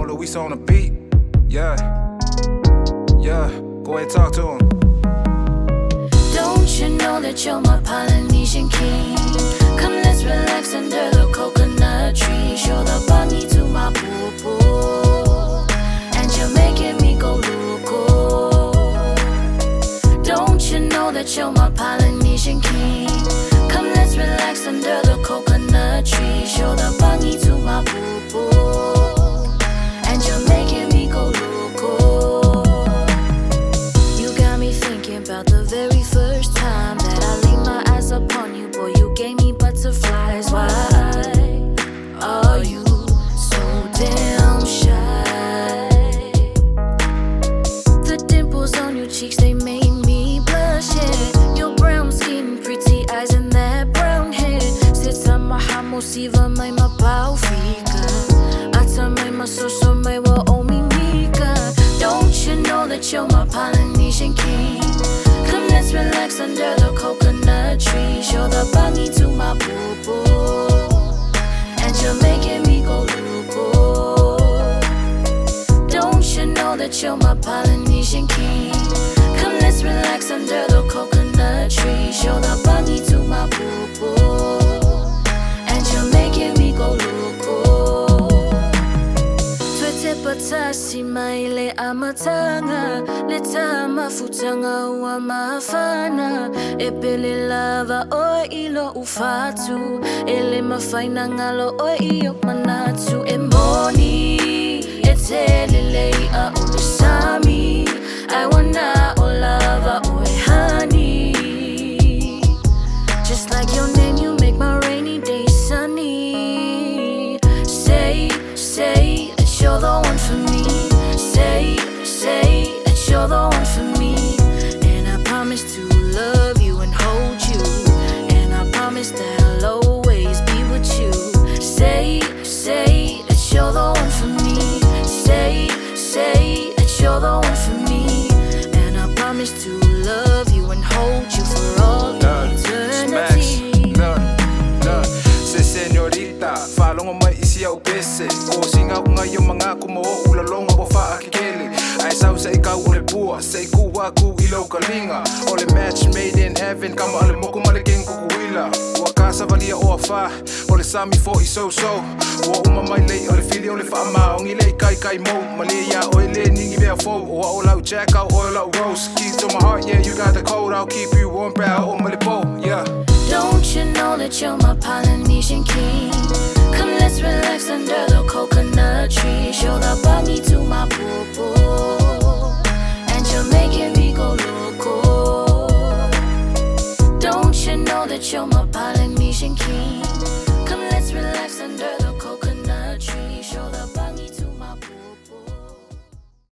more Luis on the beat. Yeah, yeah, go ahead, talk to him. Don't you know that you're my Polynesian king? Come, let's relax under the coconut tree. Show the bunny to my poo-poo, and you're making me go loco. Don't you know that you're my Polynesian king? Come, let's relax under the coconut tree. Show the bunny to my poo-poo, and you're making me go loco. You got me thinking about the very first time that I laid my eyes upon you. Boy, you gave me butterflies. Why are you so damn shy? The dimples on your cheeks, they made me blush, yeah. Your brown skin, pretty eyes and that brown hair. Sita mahamosiva may mabaw fika. Ata may masoso may wa omimika. Don't you know that you're my Polynesian king? Come, let's relax under the coconut tree. Show the bunny to my poo-poo, and you're making me go loco. Don't you know that you're my Polynesian king? Come, let's relax under the coconut tree. Show the bunny to my poo-poo, and you're making me go loco. Twete patasi maile amatanga, leta mafutanga wa mafana. Epele lava o ilo ufatu, ele mafaina ngalo o iyo manatu. Emoni etelele a ulusami, I wanna o lava o honey. Just like your name, you make my rainy day sunny. Say that you're the one for me. Say that you're the one for me. And I promise to love you and hold you, and I promise that I'll always be with you. Say that you're the one for me. Say that you're the one for me, and I promise to love you and hold you for all eternity. Look, se señorita, falong o mai isi au pese. Ko singa ko ngayon mga kumo ulalong abo fa akikele. Ai sau sa ikaw ole pua, sa ikuwa ku ilaw kalinga. Ole match made in heaven, kama ale mo kumaliking kukuwila. Wakasa valia o afa, ole sami fo iso-so. Wa umamay lay ole fili ole fa ama, ong ilay kai mo. Malia o ile ningi vea fo, o all out jack out, all out rose. Keys to my heart, yeah, you got the code, I'll keep you warm, proud, o malipo, yeah. Don't you know that you're my Polynesian king?